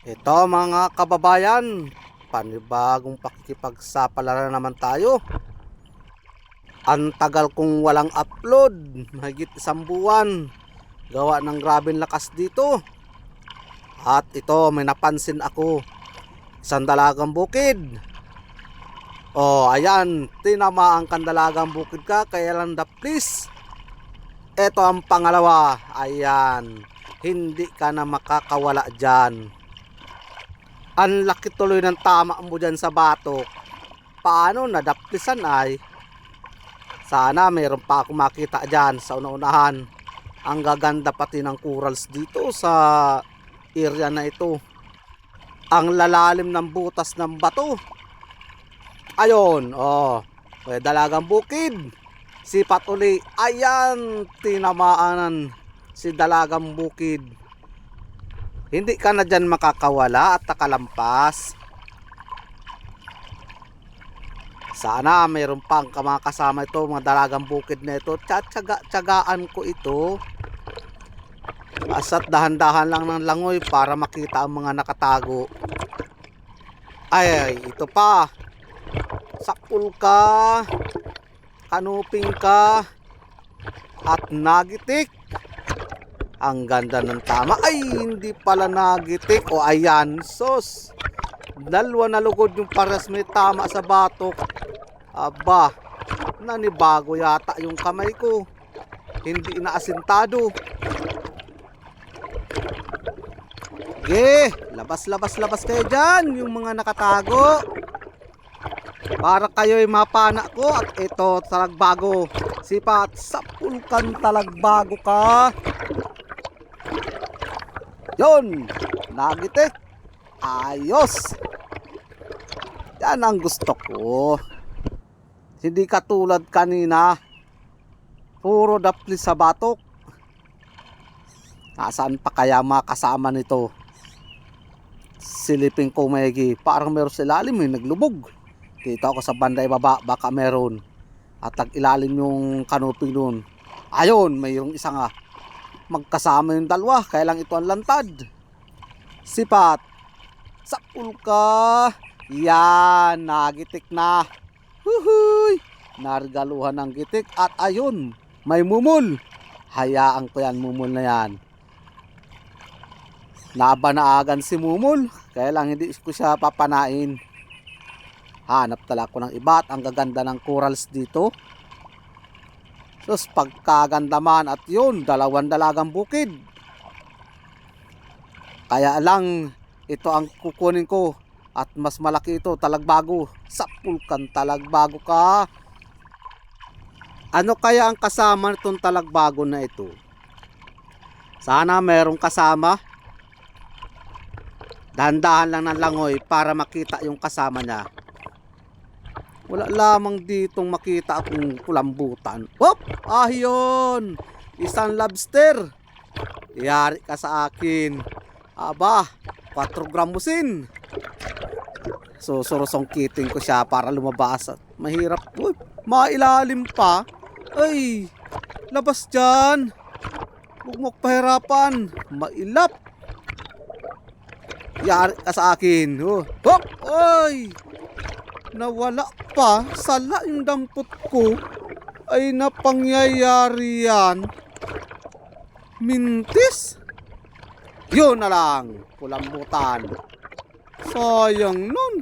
Ito mga kababayan, panibagong pakikipagsapalaran naman tayo. Ang tagal kong walang upload, mahigit isang buwan. Gawa ng grabeng lakas dito. At ito, may napansin ako. Isang dalagang bukid. Oh, ayan, tinamaan kang dalagang bukid ka, kaya lang please. Ito ang pangalawa, ayan, hindi ka na makakawala dyan. Ang laki tuloy ng tama mo dyan sa batok. Paano nadaplisan ay? Sana mayroon pa ako makita dyan sa una-unahan. Ang gaganda pati ng corals dito sa area na ito. Ang lalalim ng butas ng bato. Ayun, oh, may dalagang bukid. Sipat uli. Ayan, tinamaanan si dalagang bukid. Hindi ka na dyan makakawala at nakalampas. Sana mayroon pang mga kasama ito, mga dalagang bukid na ito. Tsagaan ko ito. Asa't dahan-dahan lang ng langoy para makita ang mga nakatago. Ay, ito pa. Sakpul ka, kanuping ka, at nagitik. Ang ganda ng tama. Ay, hindi pala nagitik. O ayan, sos. Dalawa na lugod yung pares may tama sa batok. Aba, nanibago yata yung kamay ko. Hindi inaasintado. Labas kayo dyan, yung mga nakatago. Para kayo'y mapana ko. At ito, talagbago. Sipat, sapulkan talagbago ka. Yun, nagitik. Ayos. Yan ang gusto ko. Hindi katulad kanina, puro dapli sa batok. Nasaan pa kaya mga kasama nito? Silipin ko mayigi. Parang meron sa ilalim naglubog. Kita ko sa banday baba, baka meron. At ilalim yung kanuping doon. Ayun, mayroong isa nga. Magkasama yung dalawa, kaya lang ito ang lantad. Sipat, sakul ka. Yan, nagitik na. Huhuy, nargaluhan ng gitik. At ayun, may mumul. Hayaan ko yan, mumul na yan. Nabanaagan si mumul, kaya lang hindi ko siya papanain. Hanap talaga ko ng iba at ang gaganda ng corals dito. Sus, pagkaganda man at yun, dalawang dalagang bukid. Kaya lang, ito ang kukunin ko. At mas malaki ito, talagbago. Sapulkan talagbago ka. Ano kaya ang kasama nitong talagbago na ito? Sana merong kasama. Dahan-dahan lang ng langoy para makita yung kasama niya. Wala lamang ditong makita akong kulambutan. Hop! Ayun! Isang lobster. Yari ka sa akin. Aba, 4 gramusin. So, surusongkitin ko siya para lumabas. Mahirap. Uy, mailalim pa. Ay, labas dyan. Huwag mo pahirapan. Mailap. Yari ka sa akin. Oh. Hop! Ay! Nawala pa. Sala yung dampot ko. Ay, napangyayari yan. Mintis? Yun na lang. Kulambutan. Sayang nun.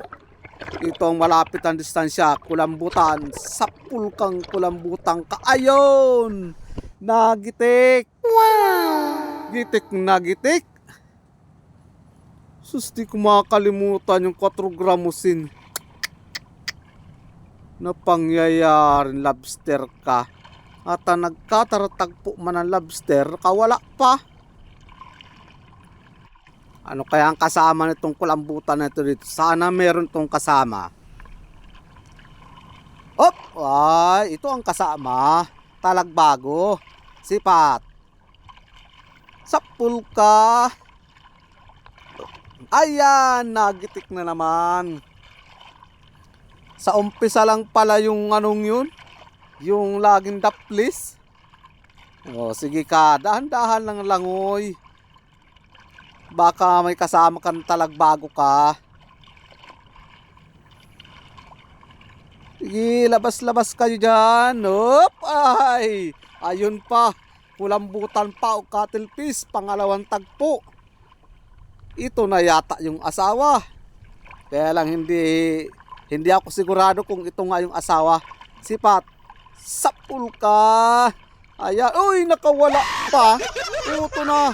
Ito ang malapit ang distansya. Kulambutan. Sapulkang kulambutang ka. Ayun! Nagitik. Wow! Gitik na gitik. Sus, di ko makakalimutan yung 4 gramusin. Napangyayaring lobster ka. At nagkataratagpo man ang lobster, kawala pa. Ano kaya ang kasama nitong kulambutan na ito dito? Sana meron tong kasama. Hop! Ay, ito ang kasama. Talagbago. Sipat. Sapul ka. Ayan, nagitik na naman. Sa umpisa lang pala yung anong yun. Yung laging daplis. O, sige ka. Dahan-dahan lang langoy. Baka may kasama kang talagbago ka. Sige, labas-labas kayo dyan. Oop! Ay! Ayun pa. Kulambutan pa o cuttlefish. Pangalawang tagpo. Ito na yata yung asawa. Kaya lang hindi ako sigurado kung ito nga yung asawa. Sipat. Sapul ka. Ayan. Uy, nakawala pa. Ito na.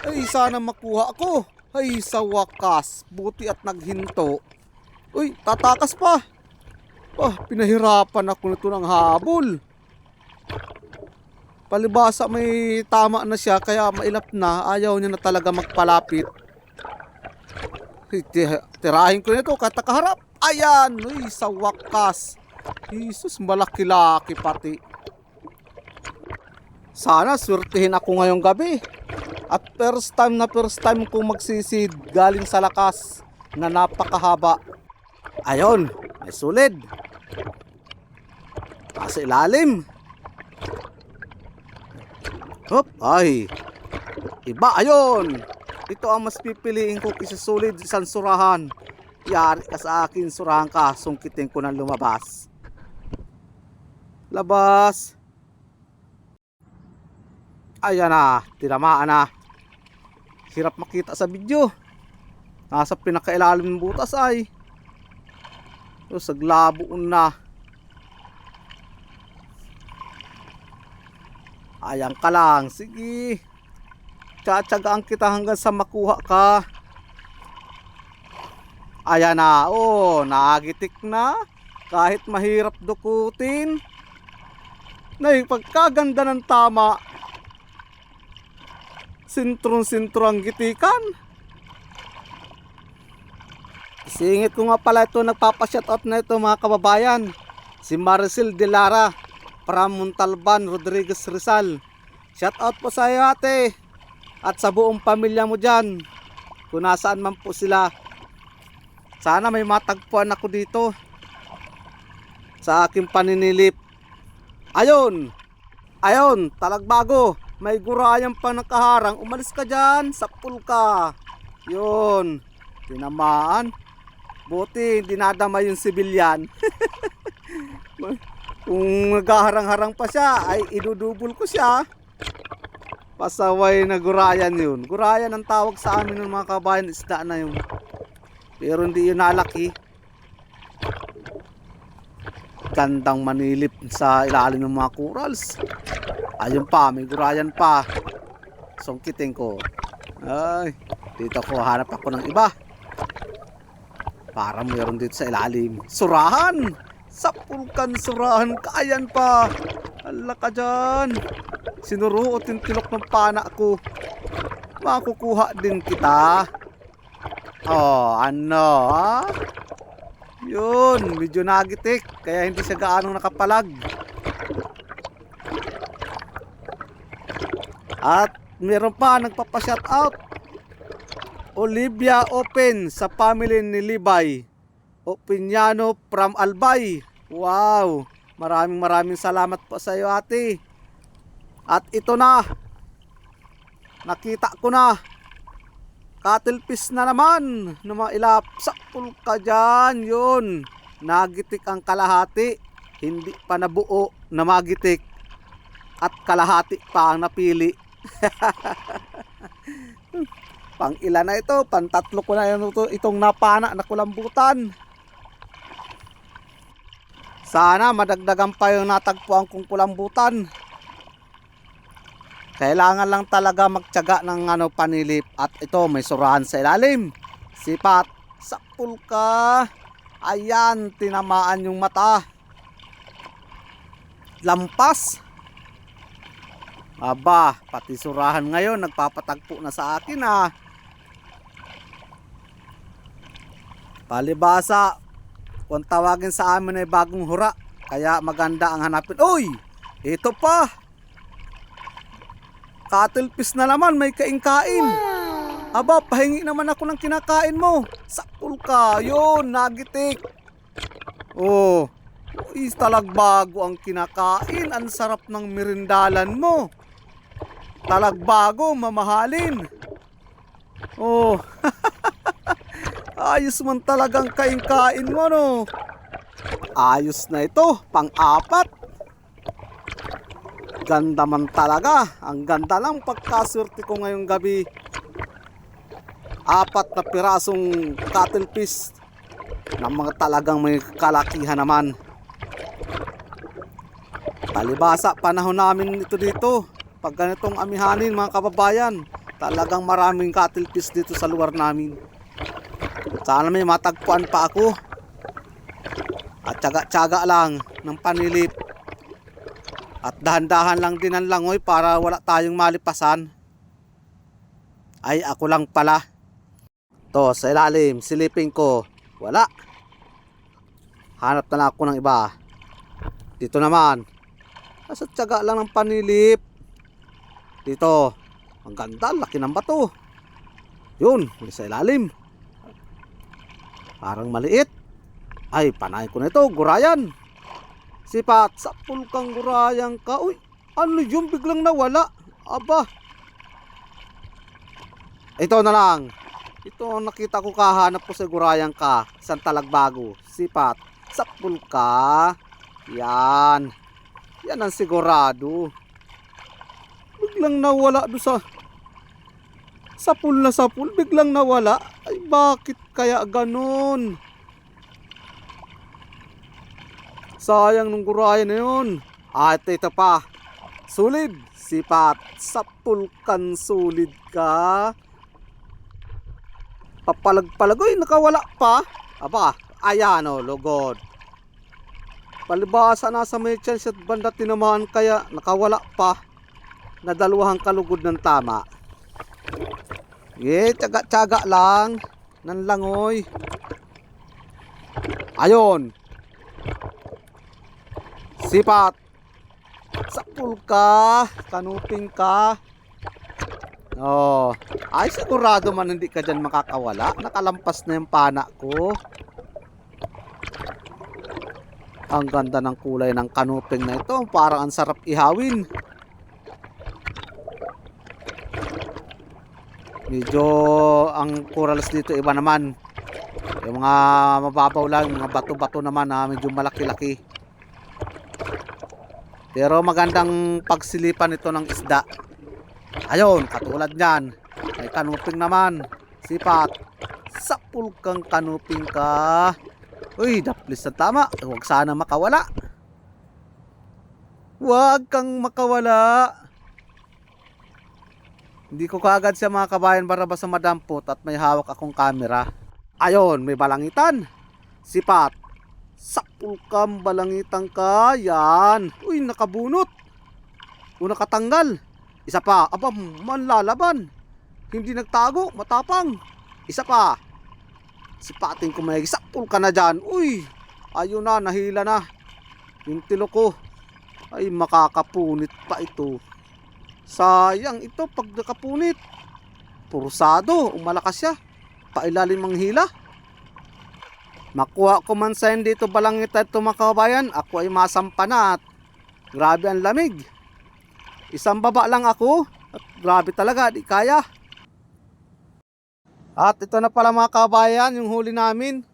Ay, sana makuha ako. Ay, sa wakas. Buti at naghinto. Uy, tatakas pa. Pinahirapan ako nito ng habol. Palibasa may tama na siya kaya mailap na. Ayaw niya na talaga magpalapit. Tirahin ko nito katakaharap. Ayan, uy, sa wakas. Jesus, malaki-laki pati. Sana swertihin ako ngayong gabi. At first time kong magsisid galing sa lakas na napakahaba. Ayon, may sulid. Nasa ilalim. Hop, ay. Iba, ayon. Ito ang mas pipiliin ko kaysa sulid isang surahan. Yari ka sa akin, surahan ka. Sungkitin ko ng lumabas. Labas. Ayan na, tinamaan na. Hirap makita sa video. Nasa pinakailalim ng butas ay. Saglaboon na. Ayan ka lang, sige. Tsatsagaan kita hanggang sa makuha ka. Ayan na, nagitik na. Kahit mahirap dukutin. Pagkaganda ng tama. Sintron-sintro ang gitikan. Singit ko nga pala ito, nagpapashoutout na ito mga kababayan. Si Maricel de Lara from Montalban, Rodriguez, Rizal. Shoutout po sa iyo ate. At sa buong pamilya mo dyan. Kung nasaan man po sila. Sana may matagpuan ako dito. Sa aking paninilip. Ayun, talagbago. May gurayan pa nakaharang. Umalis ka dyan, sapul ka. Yun, tinamaan. Buti, dinadama yung sibilyan. Kung naghaharang-harang pa siya, ay idudubol ko siya. Pasaway na gurayan yun. Gurayan ang tawag sa amin ng mga kabayan, isda na yun. Pero hindi yun nalaki. Gandang manilip sa ilalim ng mga corals. Ayun pa, may gurayan pa. Sungkitin ko. Ay, dito ko hanap ako ng iba. Para mayroon dito sa ilalim. Surahan! Sapulkan surahan ka. Ayan pa. Hala ka dyan. Sinuruot yung tilok ng pana ko. Makukuha din kita. Ano ha? Yun, medyo nagitik. Kaya hindi siya gaanong nakapalag. At meron pa nagpapa-shoutout. Olivia Open sa family ni Libay Opiniano from Albay. Wow, maraming salamat po sa iyo ate. At ito na, nakita ko na, cuttlefish na naman na mailap. Sakpul ka dyan. Yun, nagitik ang kalahati. Hindi pa nabuo na magitik. At kalahati pa ang napili. Pang ilan na ito? Pang tatlo ko na itong napana na kulambutan. Sana madagdagan pa yung natagpuan kong kulambutan. Kailangan lang talaga magtiyaga ng panilip. At ito, may surahan sa ilalim. Sipat. Sakpul ka. Ayan, tinamaan yung mata. Lampas. Aba, pati surahan ngayon nagpapatagpo na sa akin ah. Palibasa, kung tawagin sa amin ay bagong hura. Kaya maganda ang hanapin. Uy, ito pa. Cuttlefish na naman, may kain-kain. Aba, pahingi naman ako ng kinakain mo. Sakul ka, yun, nagitik. Talagbago ang kinakain. Ang sarap ng merindalan mo. Talagbago, mamahalin. Oh, ayos man talagang kain-kain mo, no? Ayos na ito, pang-apat. Ganda man talaga. Ang ganda lang pagkaswerte ko ngayong gabi. 4 na pirasong cuttlefish na mga talagang may kalakihan naman. Palibasa, panahon namin ito dito. Pag ganitong amihanin mga kababayan, talagang maraming cuttlefish dito sa lugar namin. Sana may matagpuan pa ako. At tsaga-tsaga lang ng panilip. At dahan-dahan lang din ang langoy para wala tayong malipasan. Ay, ako lang pala. To, sa ilalim, silipin ko. Wala. Hanap na lang ako ng iba. Dito naman. Nasa tsaga lang ng panilip. Dito. Ang ganda, laki ng bato. Yun, sa ilalim. Parang maliit. Ay, panay ko na ito, gurayan. Sipat, sapul kang gurayang ka. Uy, ano yun? Biglang nawala. Aba. Ito na lang. Ito ang nakita ko, kahanap ko sa gurayang ka. Isang talagbago. Sipat, sapul ka. Yan. Yan ang sigurado. Biglang nawala doon sa sapul na sapul. Biglang nawala. Ay, bakit kaya ganun? Sayang nung gurayan na yun. At ito pa. Sulid. Sipat. Sapulkan sulid ka. Papalag-palagoy. Nakawala pa. Aba. Ayan o. Lugod. Palibasa nasa may chance at banda tinamaan kaya nakawala pa. Na dalawang kalugod ng tama. Tsaga-tsaga lang. Ng langoy. Ayon. Sipat. Sapul ka. Kanuping ka. Oh. Ay, sigurado man hindi ka dyan makakawala. Nakalampas na yung pana ko. Ang ganda ng kulay ng kanuping na ito. Parang ang sarap ihawin. Medyo ang corals dito iba naman. Yung mga mababaw lang. Mga bato-bato naman na medyo malaki-laki. Pero magandang pagsilipan ito ng isda. Ayun, katulad niyan. May kanuping naman. Sipat. Sapul kang kanuping ka. Uy, daplis na tama. Huwag sana makawala. Huwag kang makawala. Hindi ko kaagad siya mga kabayan barabas sa madampot at may hawak akong camera. Ayun, may balangitan. Sipat. Sapul kang balangitang ka. Yan. Uy, nakabunot. O nakatanggal. Isa pa. Aba, manlalaban. Hindi nagtago. Matapang. Isa pa. Sipatin ko may sapul ka na dyan. Uy. Ayun na. Nahila na. Yung tilo ko. Ay, makakapunit pa ito. Sayang ito pag nakapunit. Pursado. Umalakas siya. Pailalim ang hila. Makuha ko man sa hindi ito balangita ito mga kabayan. Ako ay masampa na at grabe ang lamig. Isang baba lang ako at grabe talaga, di kaya. At ito na pala mga kabayan yung huli namin.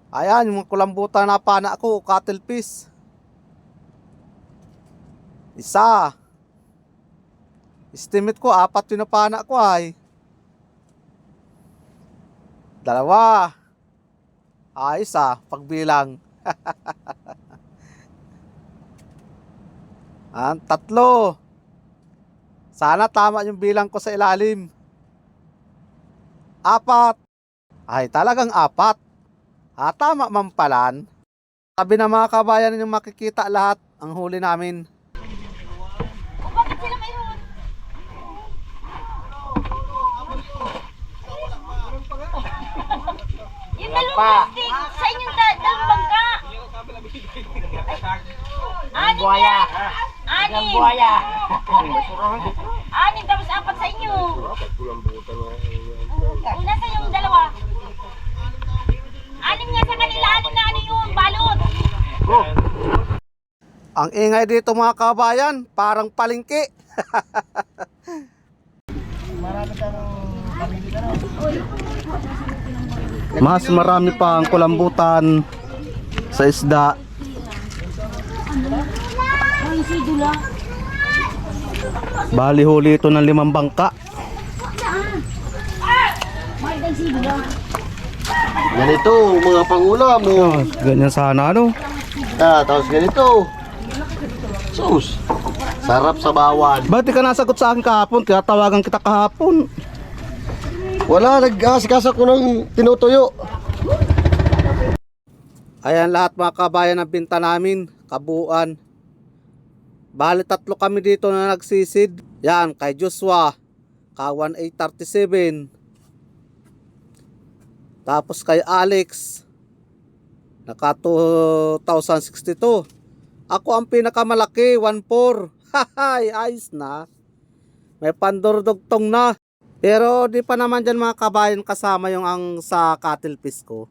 Ayan yung mga kulambutan na pana ko, cuttlefish. Isa. Estimate ko 4 yung napana ko ay. 2. Ayos pagbilang. 3. Sana tama yung bilang ko sa ilalim. 4. Ay, talagang 4. Tama man palan. Sabi na mga kabayan yung makikita lahat ang huli namin. Bakit sila mayroon? Yung dalawang plastic sa inyong dalawang bangka. Anim yan. Anim. Anim tapos 4 sa inyo. Nasa yung dalawa. Anim nga sa kanila. Anim na ano yun. Balot. Ang ingay dito mga kabayan, parang palengke. Mas marami pa ang kulambutan sa isda. Bali huli ito ng 5 bangka. Ganito, mga pangulam. Oh, ganyan sana ano. Tapos ganito. Sus. Sarap sa bawal. Ba't di ka nasagot sa akin kahapon? Kaya tawagan kita kahapon. Wala, nag-asikasa ko ng tinutuyo. Ayan lahat mga kabayan ang binta namin, kabuuan. Bali 3 kami dito na nagsisid. Yan, kay Joshua, ka 1837. Tapos kay Alex, naka 2062. Ako ang pinakamalaki, 14. Hahay, ayos na. May pandurdugtong na. Pero di pa naman dyan mga kabayan kasama yung ang sa cattle fish ko.